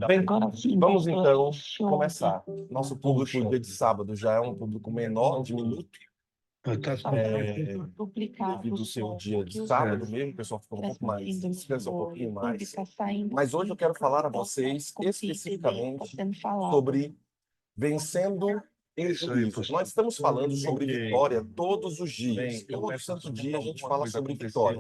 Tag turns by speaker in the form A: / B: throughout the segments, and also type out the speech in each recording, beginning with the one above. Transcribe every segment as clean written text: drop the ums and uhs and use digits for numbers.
A: Bem,
B: Agora sim,
A: vamos
B: pastor,
A: então
B: chove.
A: começar. Nosso público dia de sábado já é um público menor, diminuto,
B: Só duplicado
A: devido
B: o
A: ao seu
B: som,
A: dia de
B: porque o som
A: sábado mesmo, o pessoal ficou um pouco mais,
B: transmitindo
A: descansa um
B: no
A: pouquinho
B: YouTube
A: mais.
B: está saindo
A: Mas hoje eu quero falar a
B: então,
A: vocês
B: consigo entender o que está
A: especificamente
B: sendo falado.
A: sobre vencendo em juízo. Nós estamos falando sobre vitória todos os dias. Todo santo dia a gente fala sobre vitória,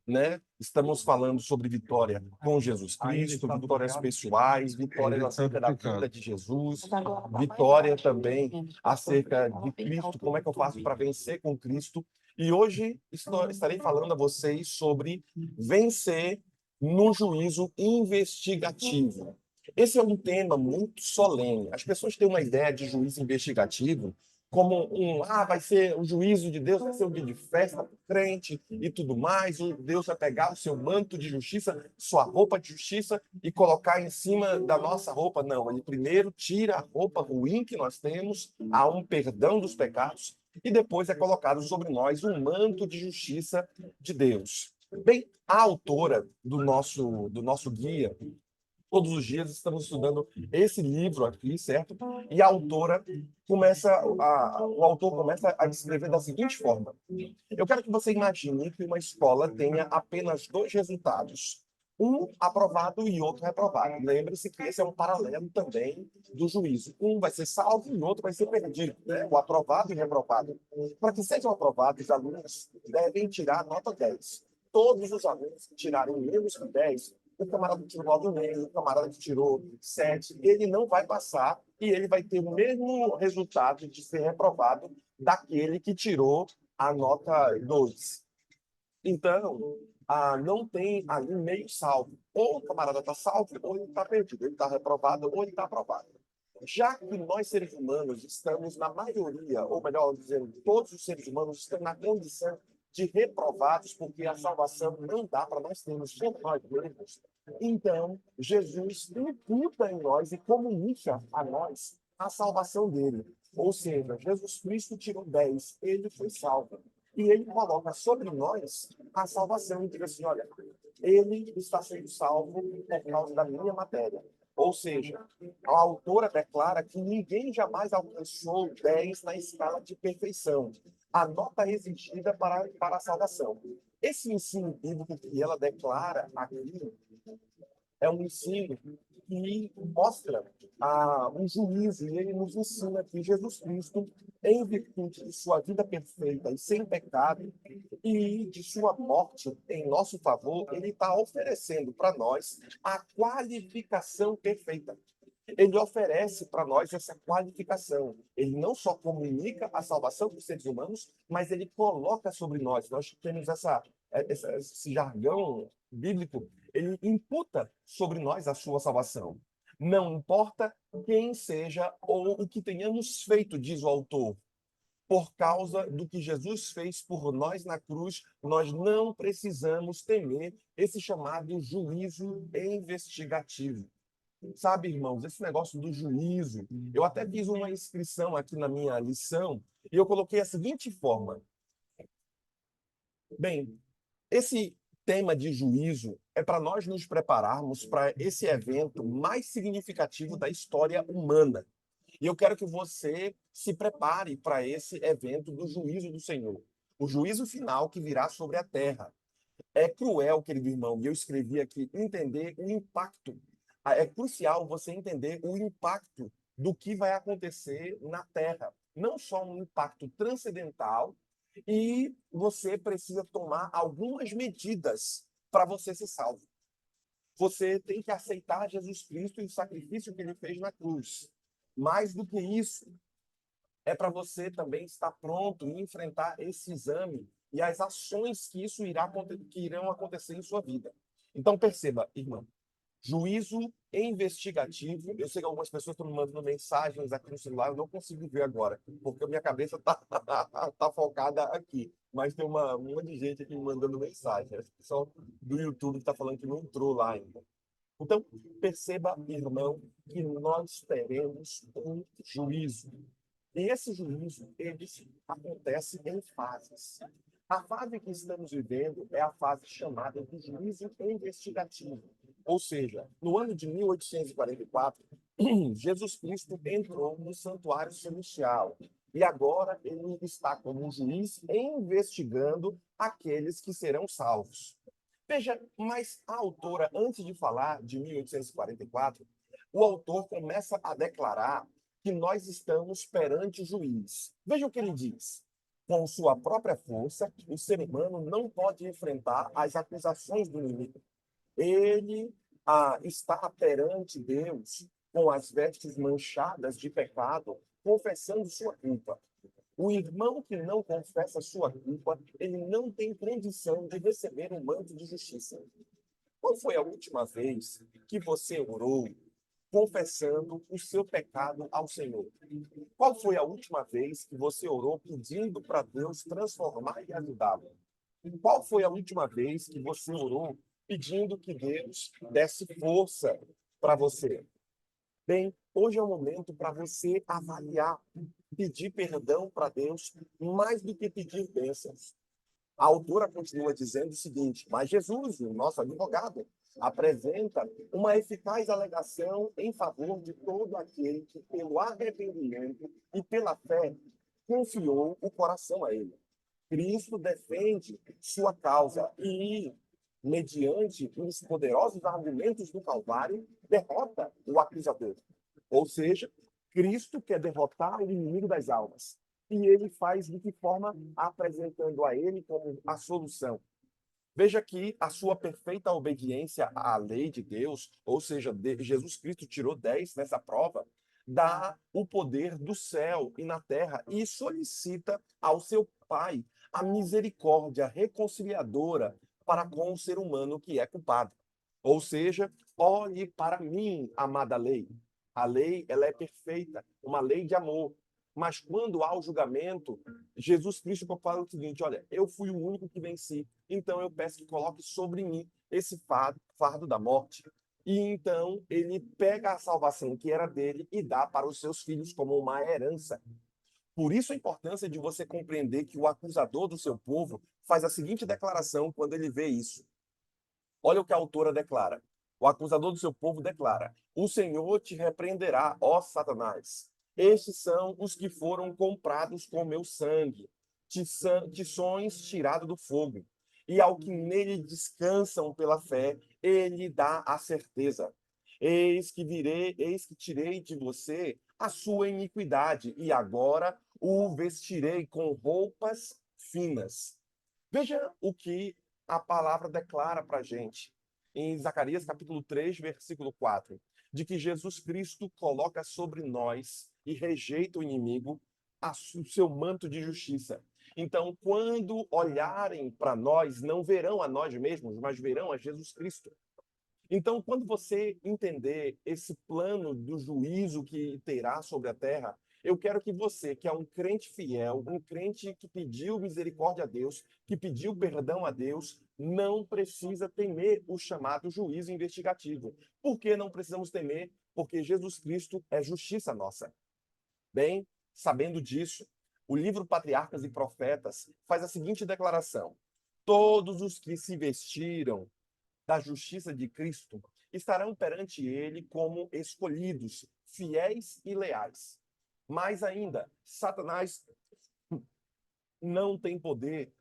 A: né? Estamos falando sobre vitória com Jesus Cristo, vitórias pessoais, vitórias acerca da vida de Jesus,
B: Mas agora tá mais
A: vitória
B: baixo,
A: também
B: menos, pastor,
A: acerca
B: estava
A: de
B: bem
A: Cristo,
B: alto
A: como é que eu
B: no
A: faço para
B: vídeo.
A: vencer com Cristo. E hoje estarei falando a vocês sobre vencer no juízo investigativo. Esse é um tema muito solene. As pessoas têm uma ideia de juízo investigativo como vai ser o juízo de Deus, vai ser um dia de festa para o crente e tudo mais. O Deus vai pegar o seu manto de justiça, sua roupa de justiça e colocar em cima da nossa roupa. Não, ele primeiro tira a roupa ruim que nós temos, há um perdão dos pecados, e depois é colocado sobre nós um manto de justiça de Deus. Bem, a autora do nosso guia, todos os dias estamos estudando esse livro aqui, certo? E a autora o autor começa a descrever da seguinte forma: eu quero que você imagine que uma escola tenha apenas dois resultados, um aprovado e outro reprovado. Lembre-se que esse é um paralelo também do juízo. Um vai ser salvo e o outro vai ser perdido, né? O aprovado e o reprovado. Para que sejam aprovados, os alunos devem tirar nota 10. Todos os alunos que tirarem menos que 10, o camarada que tirou 9,5, o camarada que tirou 7, ele não vai passar e ele vai ter o mesmo resultado de ser reprovado daquele que tirou a nota 2. Então, não tem ali meio salvo. Ou o camarada está salvo, ou ele está perdido. Ele está reprovado, ou ele está aprovado. Já que nós, seres humanos, estamos na maioria, ou melhor dizendo, todos os seres humanos estão na condição de reprovados, porque a salvação não dá para nós termos por nós mesmos. Então, Jesus imputa em nós e comunica a nós a salvação dele. Ou seja, Jesus Cristo tirou 10, ele foi salvo. E ele coloca sobre nós a salvação. E diz assim: olha, ele está sendo salvo por causa da minha matéria. Ou seja, a autora declara que ninguém jamais alcançou 10 na escala de perfeição, a nota exigida para a salvação. Esse ensino bíblico que ela declara aqui é um ensino que mostra um juízo, e ele nos ensina que Jesus Cristo, em virtude de sua vida perfeita e sem pecado, e de sua morte em nosso favor, ele está oferecendo para nós a qualificação perfeita. Ele oferece para nós essa qualificação. Ele não só comunica a salvação dos seres humanos, mas ele coloca sobre nós. Nós temos esse jargão bíblico, ele imputa sobre nós a sua salvação. Não importa quem seja ou o que tenhamos feito, diz o autor, por causa do que Jesus fez por nós na cruz, nós não precisamos temer esse chamado juízo investigativo. Sabe, irmãos, esse negócio do juízo, eu até fiz uma inscrição aqui na minha lição e eu coloquei a seguinte forma: bem, esse tema de juízo é para nós nos prepararmos para esse evento mais significativo da história humana. E eu quero que você se prepare para esse evento do juízo do Senhor, o juízo final que virá sobre a terra. É cruel, querido irmão, e eu escrevi aqui, entender o impacto. É crucial você entender o impacto do que vai acontecer na Terra. Não só um impacto transcendental, e você precisa tomar algumas medidas para você ser salvo. Você tem que aceitar Jesus Cristo e o sacrifício que ele fez na cruz. Mais do que isso, é para você também estar pronto em enfrentar esse exame e as ações que que irão acontecer em sua vida. Então perceba, irmão, juízo investigativo. Eu sei que algumas pessoas estão me mandando mensagens aqui no celular, eu não consigo ver agora, porque a minha cabeça está tá focada aqui. Mas tem um monte de gente aqui me mandando mensagem. Esse pessoal do YouTube está falando que não entrou lá ainda. Então, perceba, irmão, que nós teremos um juízo. E esse juízo, ele acontece em fases. A fase que estamos vivendo é a fase chamada de juízo investigativo. Ou seja, no ano de 1844, Jesus Cristo entrou no santuário celestial e agora ele está como um juiz investigando aqueles que serão salvos. Veja, mas a autora, antes de falar de 1844, o autor começa a declarar que nós estamos perante o juiz. Veja o que ele diz. Com sua própria força, o ser humano não pode enfrentar as acusações do inimigo. Ele está perante Deus com as vestes manchadas de pecado, confessando sua culpa. O irmão que não confessa sua culpa, ele não tem condição de receber um manto de justiça. Qual foi a última vez que você orou confessando o seu pecado ao Senhor? Qual foi a última vez que você orou pedindo para Deus transformar e ajudá-lo? Qual foi a última vez que você orou pedindo que Deus desse força para você? Bem, hoje é o momento para você avaliar, pedir perdão para Deus, mais do que pedir bênçãos. A autora continua dizendo o seguinte: mas Jesus, o nosso advogado, apresenta uma eficaz alegação em favor de todo aquele que, pelo arrependimento e pela fé, confiou o coração a ele. Cristo defende sua causa e, mediante os poderosos argumentos do Calvário, derrota o acusador. Ou seja, Cristo quer derrotar o inimigo das almas. E ele faz de que forma? Apresentando a ele como a solução. Veja que a sua perfeita obediência à lei de Deus, ou seja, Jesus Cristo tirou 10 nessa prova, dá o poder do céu e na terra e solicita ao seu Pai a misericórdia reconciliadora para com o ser humano que é culpado. Ou seja, olhe para mim, amada lei. A lei, ela é perfeita, uma lei de amor. Mas quando há o julgamento, Jesus Cristo fala o seguinte: olha, eu fui o único que venci, então eu peço que coloque sobre mim esse fardo da morte. E então ele pega a salvação que era dele e dá para os seus filhos como uma herança. Por isso a importância de você compreender que o acusador do seu povo faz a seguinte declaração quando ele vê isso. Olha o que a autora declara. O acusador do seu povo declara: o Senhor te repreenderá, ó Satanás. Estes são os que foram comprados com meu sangue, tições tirados do fogo. E ao que nele descansam pela fé, ele dá a certeza. Eis que tirei de você a sua iniquidade, e agora o vestirei com roupas finas. Veja o que a palavra declara para a gente em Zacarias capítulo 3, versículo 4, de que Jesus Cristo coloca sobre nós e rejeita o inimigo o seu manto de justiça. Então, quando olharem para nós, não verão a nós mesmos, mas verão a Jesus Cristo. Então, quando você entender esse plano do juízo que terá sobre a terra, eu quero que você, que é um crente fiel, um crente que pediu misericórdia a Deus, que pediu perdão a Deus, não precisa temer o chamado juízo investigativo. Por que não precisamos temer? Porque Jesus Cristo é justiça nossa. Bem, sabendo disso, o livro Patriarcas e Profetas faz a seguinte declaração: todos os que se vestiram da justiça de Cristo estarão perante ele como escolhidos, fiéis e leais. Mais ainda, Satanás não tem poder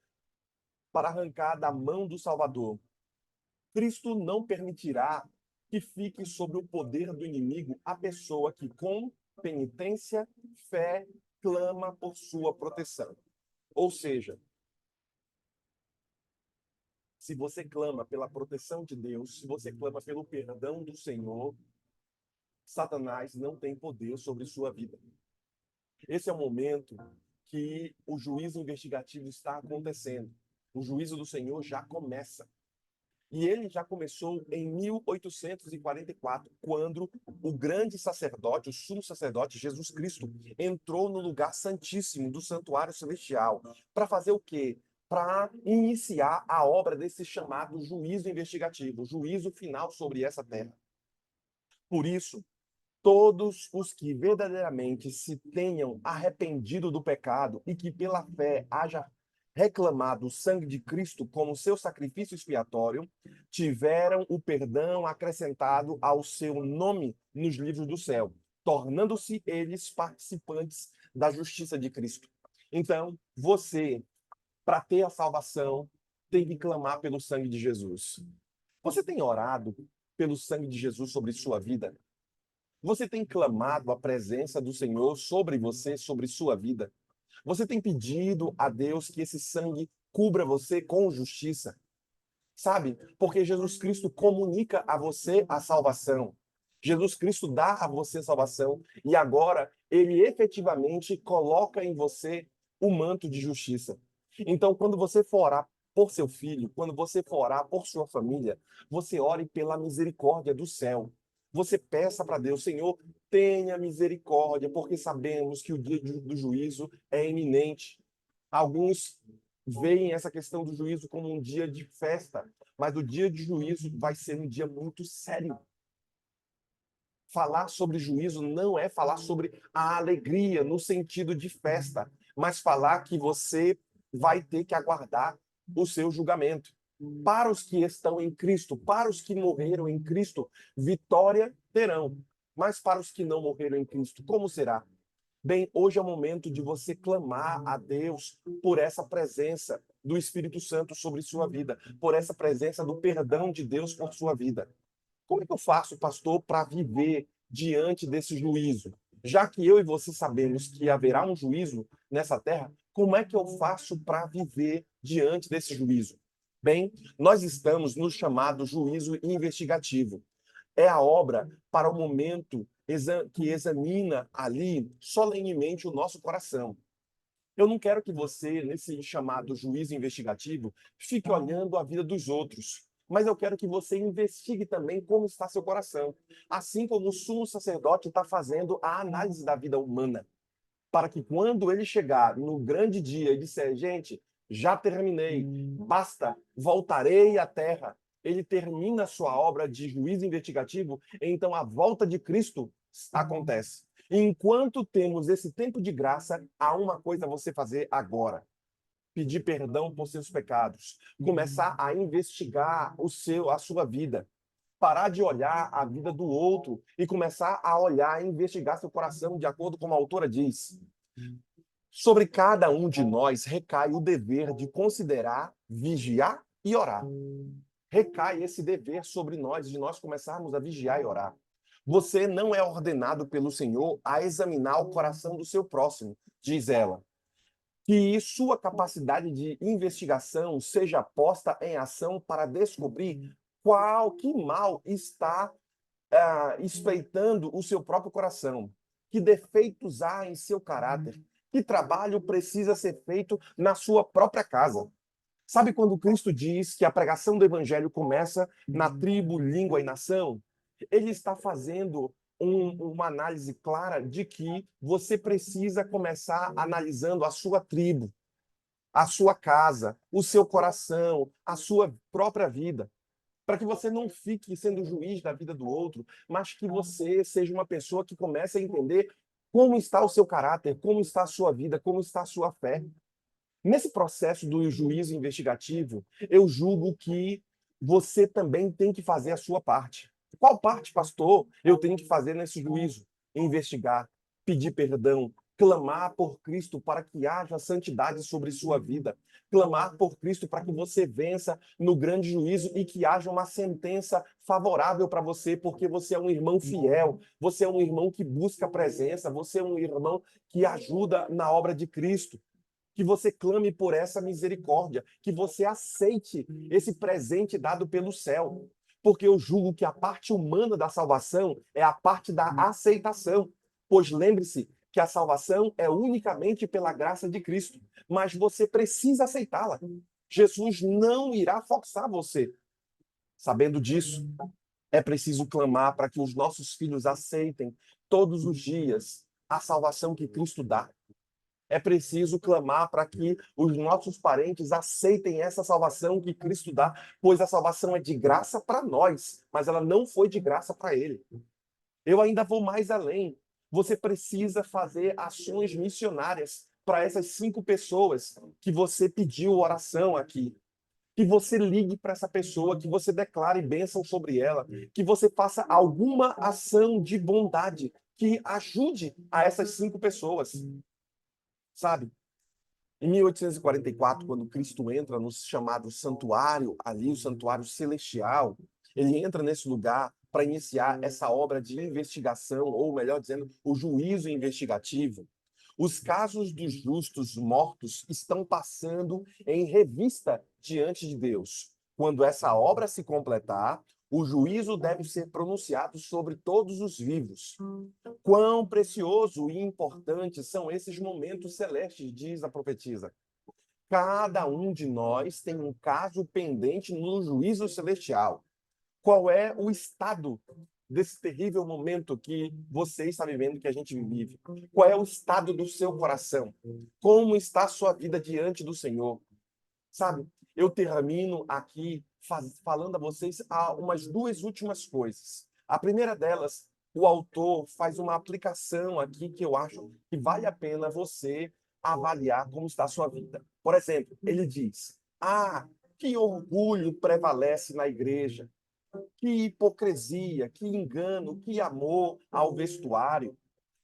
A: para arrancar da mão do Salvador. Cristo não permitirá que fique sob o poder do inimigo a pessoa que, com penitência, fé, clama por sua proteção. Ou seja, se você clama pela proteção de Deus, se você clama pelo perdão do Senhor, Satanás não tem poder sobre sua vida. Esse é o momento que o juízo investigativo está acontecendo. O juízo do Senhor já começa. E ele já começou em 1844, quando o grande sacerdote, o sumo sacerdote Jesus Cristo, entrou no lugar santíssimo do santuário celestial. Para fazer o quê? Para iniciar a obra desse chamado juízo investigativo, o juízo final sobre essa terra. Por isso, todos os que verdadeiramente se tenham arrependido do pecado e que pela fé haja reclamar do sangue de Cristo como seu sacrifício expiatório, tiveram o perdão acrescentado ao seu nome nos livros do céu, tornando-se eles participantes da justiça de Cristo. Então, você, para ter a salvação, tem que clamar pelo sangue de Jesus. Você tem orado pelo sangue de Jesus sobre sua vida? Você tem clamado a presença do Senhor sobre você, sobre sua vida? Você tem pedido a Deus que esse sangue cubra você com justiça? Sabe? Porque Jesus Cristo comunica a você a salvação. Jesus Cristo dá a você salvação e agora ele efetivamente coloca em você o manto de justiça. Então, quando você for orar por seu filho, quando você for orar por sua família, você ore pela misericórdia do céu. Você peça para Deus, Senhor, tenha misericórdia, porque sabemos que o dia do juízo é iminente. Alguns veem essa questão do juízo como um dia de festa, mas o dia de juízo vai ser um dia muito sério. Falar sobre juízo não é falar sobre a alegria no sentido de festa, mas falar que você vai ter que aguardar o seu julgamento. Para os que estão em Cristo, para os que morreram em Cristo, vitória terão. Mas para os que não morreram em Cristo, como será? Bem, hoje é o momento de você clamar a Deus por essa presença do Espírito Santo sobre sua vida, por essa presença do perdão de Deus por sua vida. Como é que eu faço, pastor, para viver diante desse juízo? Já que eu e você sabemos que haverá um juízo nessa terra, como é que eu faço para viver diante desse juízo? Bem, nós estamos no chamado juízo investigativo. É a obra para o momento que examina ali solenemente o nosso coração. Eu não quero que você, nesse chamado juízo investigativo, fique olhando a vida dos outros, mas eu quero que você investigue também como está seu coração, assim como o sumo sacerdote está fazendo a análise da vida humana, para que quando ele chegar no grande dia e disser, gente, já terminei, basta, voltarei à terra, ele termina a sua obra de juízo investigativo, então a volta de Cristo acontece. Enquanto temos esse tempo de graça, há uma coisa a você fazer agora: pedir perdão por seus pecados, começar a investigar a sua vida, parar de olhar a vida do outro e começar a olhar e investigar seu coração, de acordo com a autora diz. Sobre cada um de nós recai o dever de considerar, vigiar e orar. Recai esse dever sobre nós, de nós começarmos a vigiar e orar. Você não é ordenado pelo Senhor a examinar o coração do seu próximo, diz ela. Que sua capacidade de investigação seja posta em ação para descobrir que mal está espreitando o seu próprio coração, que defeitos há em seu caráter, que trabalho precisa ser feito na sua própria casa. Sabe quando Cristo diz que a pregação do evangelho começa na tribo, língua e nação? Ele está fazendo uma análise clara de que você precisa começar analisando a sua tribo, a sua casa, o seu coração, a sua própria vida, para que você não fique sendo juiz da vida do outro, mas que você seja uma pessoa que comece a entender como está o seu caráter, como está a sua vida, como está a sua fé. Nesse processo do juízo investigativo, eu julgo que você também tem que fazer a sua parte. Qual parte, pastor, eu tenho que fazer nesse juízo? Investigar, pedir perdão, clamar por Cristo para que haja santidade sobre sua vida, clamar por Cristo para que você vença no grande juízo e que haja uma sentença favorável para você, porque você é um irmão fiel, você é um irmão que busca a presença, você é um irmão que ajuda na obra de Cristo. Que você clame por essa misericórdia, que você aceite esse presente dado pelo céu. Porque eu julgo que a parte humana da salvação é a parte da aceitação. Pois lembre-se que a salvação é unicamente pela graça de Cristo, mas você precisa aceitá-la. Jesus não irá forçar você. Sabendo disso, é preciso clamar para que os nossos filhos aceitem todos os dias a salvação que Cristo dá. É preciso clamar para que os nossos parentes aceitem essa salvação que Cristo dá, pois a salvação é de graça para nós, mas ela não foi de graça para ele. Eu ainda vou mais além. Você precisa fazer ações missionárias para essas 5 pessoas que você pediu oração aqui. Que você ligue para essa pessoa, que você declare bênção sobre ela, que você faça alguma ação de bondade que ajude a essas 5 pessoas, sabe? Em 1844, quando Cristo entra no chamado santuário, ali o santuário celestial, ele entra nesse lugar para iniciar essa obra de investigação, ou melhor dizendo, o juízo investigativo. Os casos dos justos mortos estão passando em revista diante de Deus. Quando essa obra se completar, o juízo deve ser pronunciado sobre todos os vivos. Quão precioso e importante são esses momentos celestes, diz a profetisa. Cada um de nós tem um caso pendente no juízo celestial. Qual é o estado desse terrível momento que você está vivendo, que a gente vive? Qual é o estado do seu coração? Como está a sua vida diante do Senhor? Sabe, eu termino aqui falando a vocês umas 2 últimas coisas. A primeira delas, o autor faz uma aplicação aqui que eu acho que vale a pena você avaliar como está a sua vida. Por exemplo, ele diz: que orgulho prevalece na igreja, que hipocrisia, que engano, que amor ao vestuário,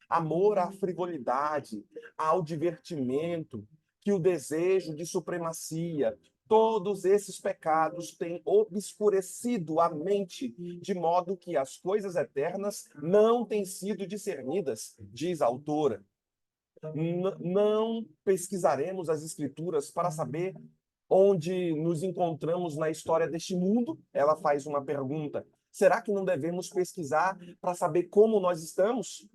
A: amor à frivolidade, ao divertimento, que o desejo de supremacia, todos esses pecados têm obscurecido a mente, de modo que as coisas eternas não têm sido discernidas, diz a autora. Não pesquisaremos as Escrituras para saber onde nos encontramos na história deste mundo? Ela faz uma pergunta. Será que não devemos pesquisar para saber como nós estamos?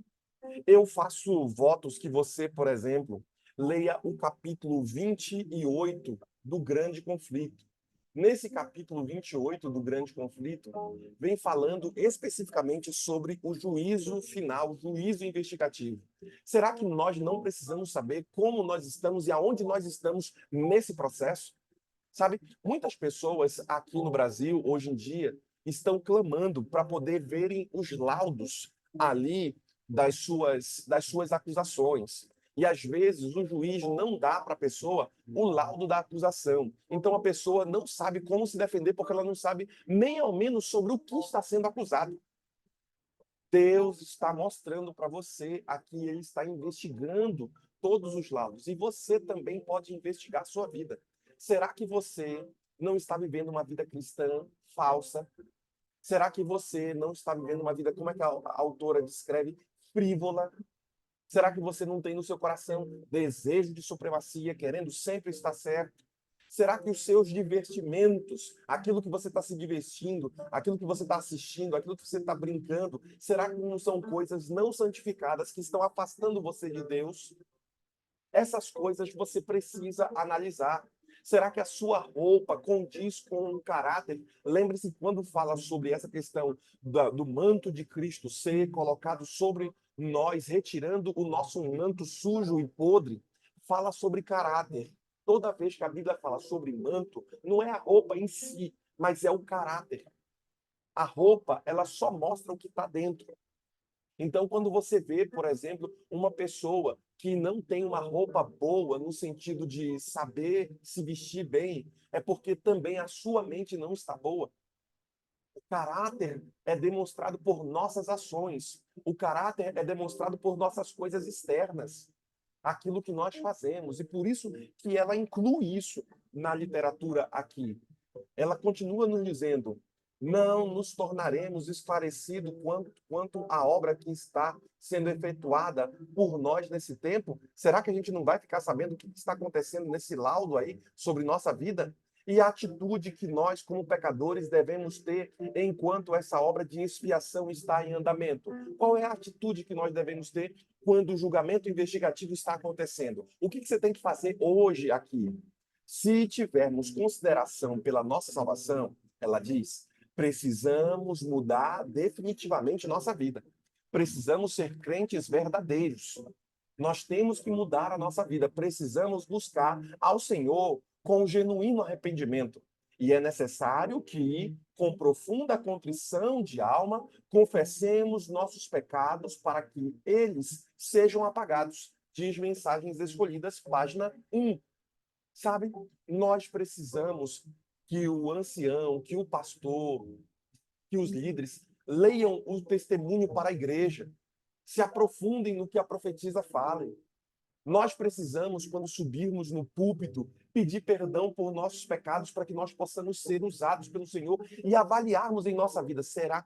A: Eu faço votos que você, por exemplo, leia o capítulo 28 do Grande Conflito. Nesse capítulo 28 do Grande Conflito, vem falando especificamente sobre o juízo final, o juízo investigativo. Será que nós não precisamos saber como nós estamos e aonde nós estamos nesse processo? Sabe, muitas pessoas aqui no Brasil, hoje em dia, estão clamando para poder verem os laudos ali das suas acusações. E às vezes o juiz não dá para a pessoa o laudo da acusação. Então a pessoa não sabe como se defender porque ela não sabe nem ao menos sobre o que está sendo acusado. Deus está mostrando para você aqui, ele está investigando todos os laudos. E você também pode investigar a sua vida. Será que você não está vivendo uma vida cristã falsa? Será que você não está vivendo uma vida, como é que a autora descreve, frívola? Será que você não tem no seu coração desejo de supremacia, querendo sempre estar certo? Será que os seus divertimentos, aquilo que você está se divertindo, aquilo que você está assistindo, aquilo que você está brincando, será que não são coisas não santificadas que estão afastando você de Deus? Essas coisas você precisa analisar. Será que a sua roupa condiz com o caráter? Lembre-se, quando fala sobre essa questão do manto de Cristo ser colocado sobre nós, retirando o nosso manto sujo e podre, fala sobre caráter. Toda vez que a Bíblia fala sobre manto, não é a roupa em si, mas é o caráter. A roupa, ela só mostra o que está dentro. Então, quando você vê, por exemplo, uma pessoa que não tem uma roupa boa, no sentido de saber se vestir bem, é porque também a sua mente não está boa. O caráter é demonstrado por nossas ações. O caráter é demonstrado por nossas coisas externas, aquilo que nós fazemos. E por isso que ela inclui isso na literatura aqui. Ela continua nos dizendo: não nos tornaremos esclarecidos quanto à obra que está sendo efetuada por nós nesse tempo? Será que a gente não vai ficar sabendo o que está acontecendo nesse laudo aí sobre nossa vida? E a atitude que nós, como pecadores, devemos ter enquanto essa obra de expiação está em andamento? Qual é a atitude que nós devemos ter quando o julgamento investigativo está acontecendo? O que você tem que fazer hoje aqui? Se tivermos consideração pela nossa salvação, ela diz, precisamos mudar definitivamente nossa vida. Precisamos ser crentes verdadeiros. Nós temos que mudar a nossa vida. Precisamos buscar ao Senhor com genuíno arrependimento. E é necessário que, com profunda contrição de alma, confessemos nossos pecados para que eles sejam apagados. diz Mensagens Escolhidas, página 1. Sabe, nós precisamos que o ancião, que o pastor, que os líderes leiam o testemunho para a igreja, se aprofundem no que a profetisa fala. Nós precisamos, quando subirmos no púlpito, pedir perdão por nossos pecados para que nós possamos ser usados pelo Senhor e avaliarmos em nossa vida. Será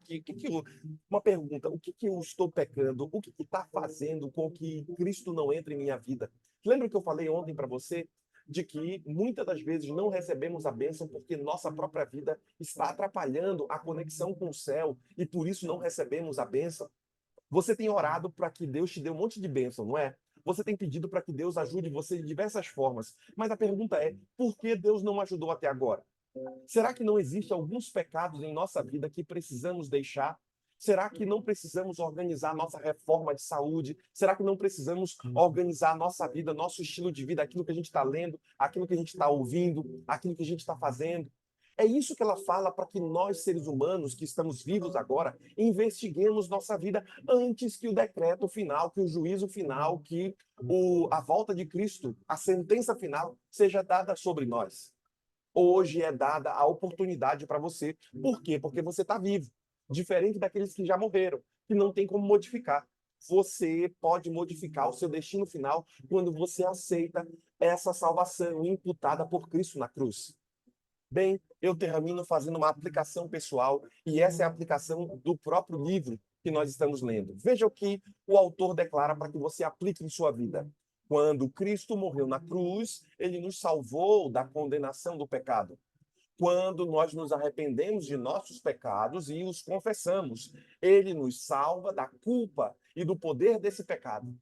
A: uma pergunta, o que eu estou pecando? O que está fazendo com que Cristo não entre em minha vida? Lembra que eu falei ontem para você de que muitas das vezes não recebemos a bênção porque nossa própria vida está atrapalhando a conexão com o céu e por isso não recebemos a bênção? Você tem orado para que Deus te dê um monte de bênção, não é? Você tem pedido para que Deus ajude você de diversas formas. Mas a pergunta é, por que Deus não ajudou até agora? Será que não existem alguns pecados em nossa vida que precisamos deixar? Será que não precisamos organizar nossa reforma de saúde? Será que não precisamos organizar nossa vida, nosso estilo de vida, aquilo que a gente está lendo, aquilo que a gente está ouvindo, aquilo que a gente está fazendo? É isso que ela fala para que nós, seres humanos, que estamos vivos agora, investiguemos nossa vida antes que o decreto final, que o juízo final, que a volta de Cristo, a sentença final, seja dada sobre nós. Hoje é dada a oportunidade para você. Por quê? Porque você está vivo. Diferente daqueles que já morreram, que não tem como modificar. Você pode modificar o seu destino final quando você aceita essa salvação imputada por Cristo na cruz. Bem, eu termino fazendo uma aplicação pessoal, e essa é a aplicação do próprio livro que nós estamos lendo. Veja o que o autor declara para que você aplique em sua vida. Quando Cristo morreu na cruz, ele nos salvou da condenação do pecado. Quando nós nos arrependemos de nossos pecados e os confessamos, ele nos salva da culpa e do poder desse pecado.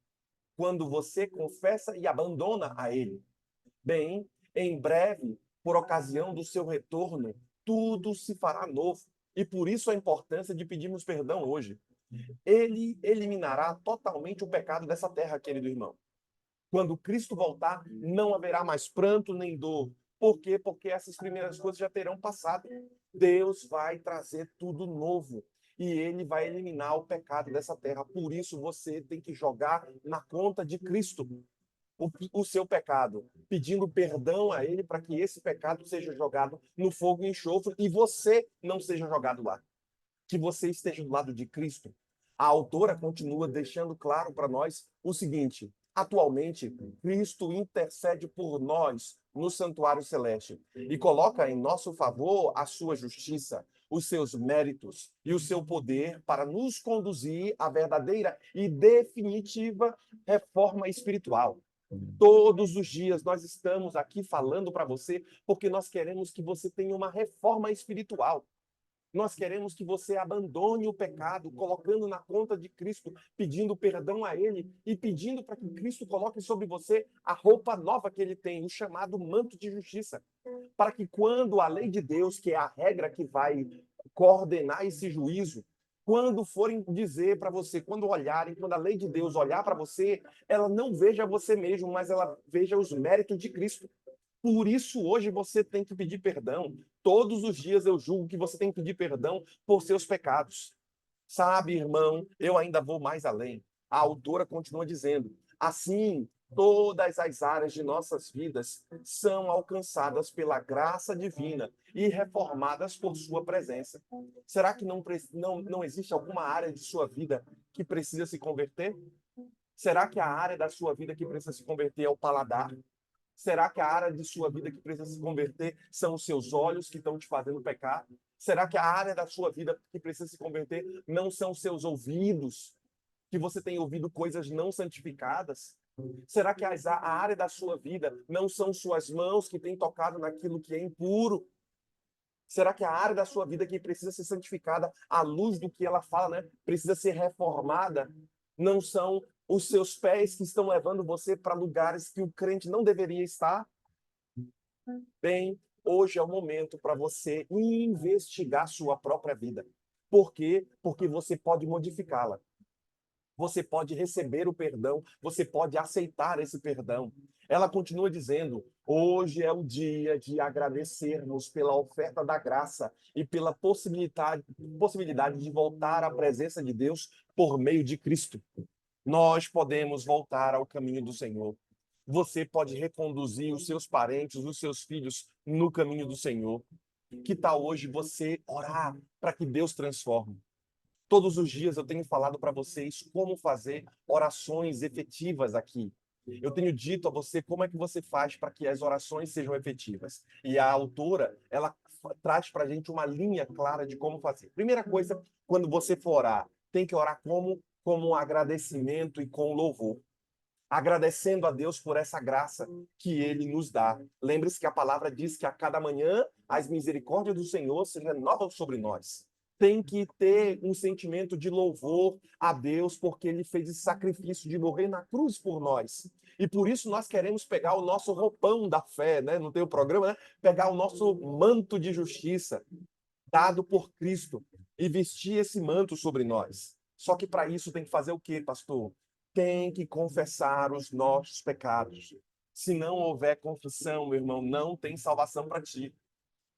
A: Quando você confessa e abandona a ele. Bem, em breve, por ocasião do seu retorno, tudo se fará novo. E por isso a importância de pedirmos perdão hoje. Ele eliminará totalmente o pecado dessa terra, querido irmão. Quando Cristo voltar, não haverá mais pranto nem dor. Por quê? Porque essas primeiras coisas já terão passado. Deus vai trazer tudo novo. E ele vai eliminar o pecado dessa terra. Por isso você tem que jogar na conta de Cristo o seu pecado, pedindo perdão a ele para que esse pecado seja jogado no fogo e enxofre e você não seja jogado lá. Que você esteja do lado de Cristo. A autora continua deixando claro para nós o seguinte: atualmente, Cristo intercede por nós no santuário celeste e coloca em nosso favor a sua justiça, os seus méritos e o seu poder para nos conduzir à verdadeira e definitiva reforma espiritual. Todos os dias nós estamos aqui falando para você porque nós queremos que você tenha uma reforma espiritual. Nós queremos que você abandone o pecado, colocando na conta de Cristo, pedindo perdão a Ele e pedindo para que Cristo coloque sobre você a roupa nova que Ele tem, o chamado manto de justiça. Para que quando a lei de Deus, que é a regra que vai coordenar esse juízo, quando forem dizer para você, quando olharem, quando a lei de Deus olhar para você, ela não veja você mesmo, mas ela veja os méritos de Cristo. Por isso, hoje você tem que pedir perdão. Todos os dias eu julgo que você tem que pedir perdão por seus pecados. Sabe, irmão, eu ainda vou mais além. A autora continua dizendo: assim, todas as áreas de nossas vidas são alcançadas pela graça divina e reformadas por sua presença. Será que não existe alguma área de sua vida que precisa se converter? Será que a área da sua vida que precisa se converter é o paladar? Será que a área de sua vida que precisa se converter são os seus olhos que estão te fazendo pecar? Será que a área da sua vida que precisa se converter não são os seus ouvidos, que você tem ouvido coisas não santificadas? Será que a área da sua vida não são suas mãos que têm tocado naquilo que é impuro? Será que a área da sua vida que precisa ser santificada à luz do que ela fala, né? Precisa ser reformada? Não são os seus pés que estão levando você para lugares que o crente não deveria estar? Bem, hoje é o momento para você investigar sua própria vida. Por quê? Porque você pode modificá-la. Você pode receber o perdão, você pode aceitar esse perdão. Ela continua dizendo: hoje é o dia de agradecermos pela oferta da graça e pela possibilidade de voltar à presença de Deus por meio de Cristo. Nós podemos voltar ao caminho do Senhor. Você pode reconduzir os seus parentes, os seus filhos no caminho do Senhor. Que tal hoje você orar para que Deus transforme? Todos os dias eu tenho falado para vocês como fazer orações efetivas aqui. Eu tenho dito a você como é que você faz para que as orações sejam efetivas. E a autora, ela traz para a gente uma linha clara de como fazer. Primeira coisa, quando você for orar, tem que orar como um agradecimento e com louvor. Agradecendo a Deus por essa graça que Ele nos dá. Lembre-se que a palavra diz que a cada manhã as misericórdias do Senhor se renovam sobre nós. Tem que ter um sentimento de louvor a Deus, porque Ele fez esse sacrifício de morrer na cruz por nós. E por isso nós queremos pegar o nosso roupão da fé, né? Não tem o programa, né? Pegar o nosso manto de justiça dado por Cristo e vestir esse manto sobre nós. Só que para isso tem que fazer o quê, pastor? Tem que confessar os nossos pecados. Se não houver confissão, meu irmão, não tem salvação para ti.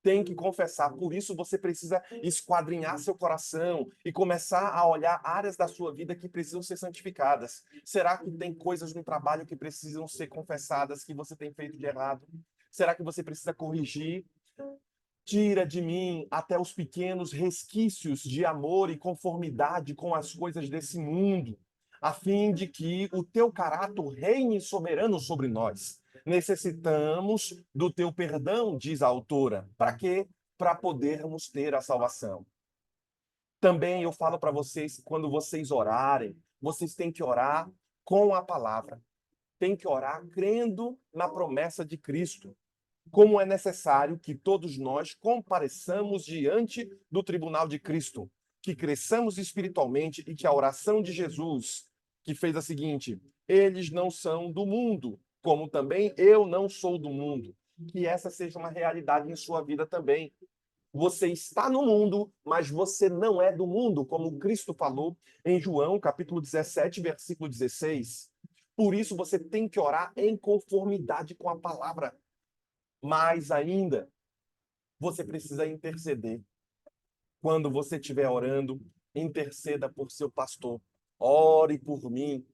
A: Tem que confessar. Por isso você precisa esquadrinhar seu coração e começar a olhar áreas da sua vida que precisam ser santificadas. Será que tem coisas no trabalho que precisam ser confessadas que você tem feito de errado? Será que você precisa corrigir? Tira de mim até os pequenos resquícios de amor e conformidade com as coisas desse mundo, a fim de que o teu caráter reine soberano sobre nós. Necessitamos do teu perdão, diz a autora. Para quê? Para podermos ter a salvação. Também eu falo para vocês que quando vocês orarem, vocês têm que orar com a palavra. Tem que orar crendo na promessa de Cristo. Como é necessário que todos nós compareçamos diante do tribunal de Cristo, que cresçamos espiritualmente e que a oração de Jesus, que fez a seguinte: eles não são do mundo, como também eu não sou do mundo. Que essa seja uma realidade em sua vida também. Você está no mundo, mas você não é do mundo, como Cristo falou em João, capítulo 17, versículo 16. Por isso você tem que orar em conformidade com a palavra. Mais ainda, você precisa interceder. Quando você estiver orando, interceda por seu pastor. Ore por mim.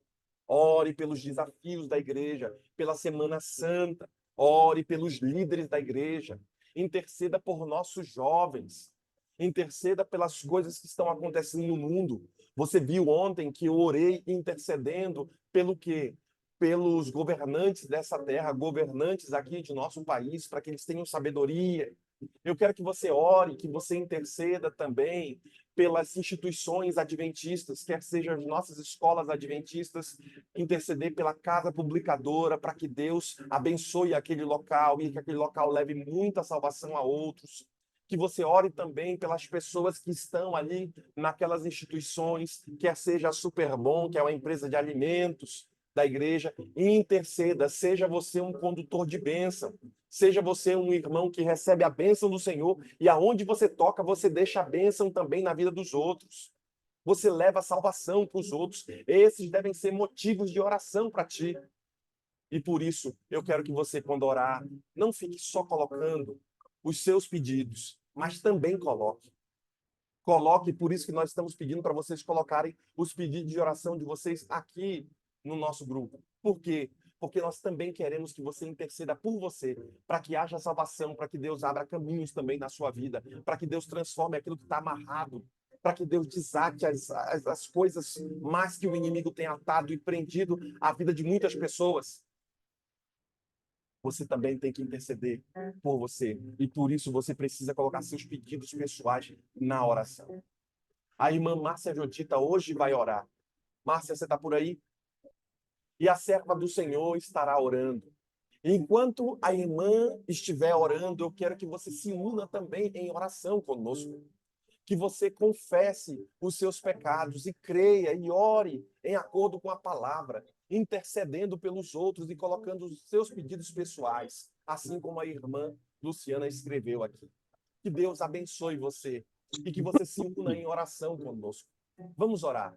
A: Ore pelos desafios da igreja, pela Semana Santa. Ore pelos líderes da igreja. Interceda por nossos jovens. Interceda pelas coisas que estão acontecendo no mundo. Você viu ontem que eu orei intercedendo pelo quê? Pelos governantes dessa terra, governantes aqui de nosso país, para que eles tenham sabedoria. Eu quero que você ore, que você interceda também pelas instituições adventistas, quer sejam as nossas escolas adventistas, interceder pela casa publicadora, para que Deus abençoe aquele local e que aquele local leve muita salvação a outros. Que você ore também pelas pessoas que estão ali naquelas instituições, quer seja a Superbom, que é uma empresa de alimentos da igreja, e interceda, seja você um condutor de bênção, seja você um irmão que recebe a bênção do Senhor, e aonde você toca, você deixa a bênção também na vida dos outros. Você leva a salvação para os outros. Esses devem ser motivos de oração para ti. E por isso, eu quero que você, quando orar, não fique só colocando os seus pedidos, mas também coloque. Coloque, por isso que nós estamos pedindo para vocês colocarem os pedidos de oração de vocês aqui no nosso grupo. Por quê? Porque nós também queremos que você interceda por você, para que haja salvação, para que Deus abra caminhos também na sua vida, para que Deus transforme aquilo que está amarrado, para que Deus desate as coisas mais que o inimigo tem atado e prendido a vida de muitas pessoas. Você também tem que interceder por você. E por isso você precisa colocar seus pedidos pessoais na oração. A irmã Márcia Jodita hoje vai orar. Márcia, você está por aí? E a serva do Senhor estará orando. Enquanto a irmã estiver orando, eu quero que você se una também em oração conosco. Que você confesse os seus pecados e creia e ore em acordo com a palavra, intercedendo pelos outros e colocando os seus pedidos pessoais, assim como a irmã Luciana escreveu aqui. Que Deus abençoe você e que você se una em oração conosco. Vamos orar.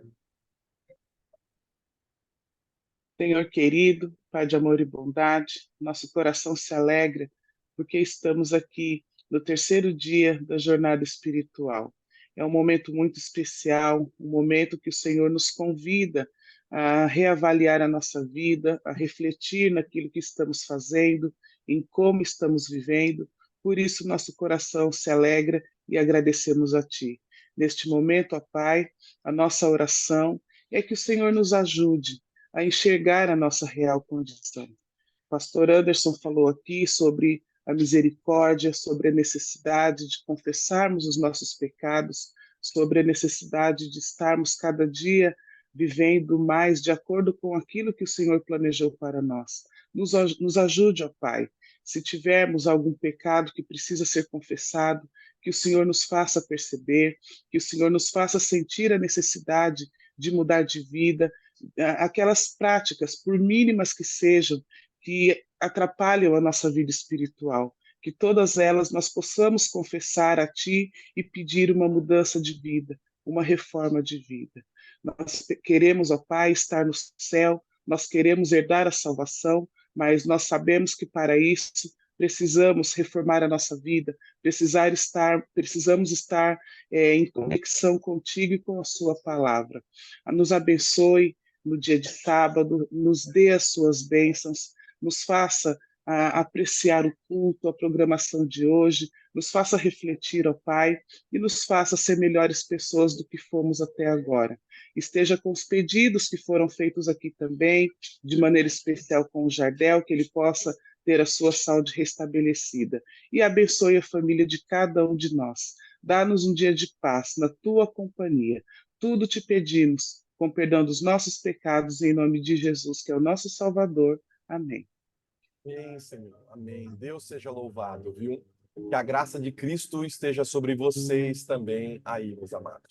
C: Senhor querido, Pai de amor e bondade, nosso coração se alegra porque estamos aqui no terceiro dia da jornada espiritual. É um momento muito especial, um momento que o Senhor nos convida a reavaliar a nossa vida, a refletir naquilo que estamos fazendo, em como estamos vivendo. Por isso, nosso coração se alegra e agradecemos a Ti. Neste momento, ó Pai, a nossa oração é que o Senhor nos ajude a enxergar a nossa real condição. Pastor Anderson falou aqui sobre a misericórdia, sobre a necessidade de confessarmos os nossos pecados, sobre a necessidade de estarmos cada dia vivendo mais de acordo com aquilo que o Senhor planejou para nós. Nos ajude, ó Pai, se tivermos algum pecado que precisa ser confessado, que o Senhor nos faça perceber, que o Senhor nos faça sentir a necessidade de mudar de vida, aquelas práticas, por mínimas que sejam, que atrapalham a nossa vida espiritual, que todas elas nós possamos confessar a Ti e pedir uma mudança de vida, uma reforma de vida. Nós queremos, ó Pai, estar no céu, nós queremos herdar a salvação, mas nós sabemos que para isso precisamos reformar a nossa vida, precisamos estar em conexão contigo e com a Sua palavra. Nos abençoe no dia de sábado, nos dê as suas bênçãos, nos faça apreciar o culto, a programação de hoje, nos faça refletir, ó Pai, e nos faça ser melhores pessoas do que fomos até agora. Esteja com os pedidos que foram feitos aqui também, de maneira especial com o Jardel, que ele possa ter a sua saúde restabelecida. E abençoe a família de cada um de nós. Dá-nos um dia de paz na tua companhia. Tudo te pedimos, com perdão dos nossos pecados, em nome de Jesus, que é o nosso Salvador. Amém.
A: Amém, Senhor. Amém. Deus seja louvado, viu? Que a graça de Cristo esteja sobre vocês também aí, meus amados.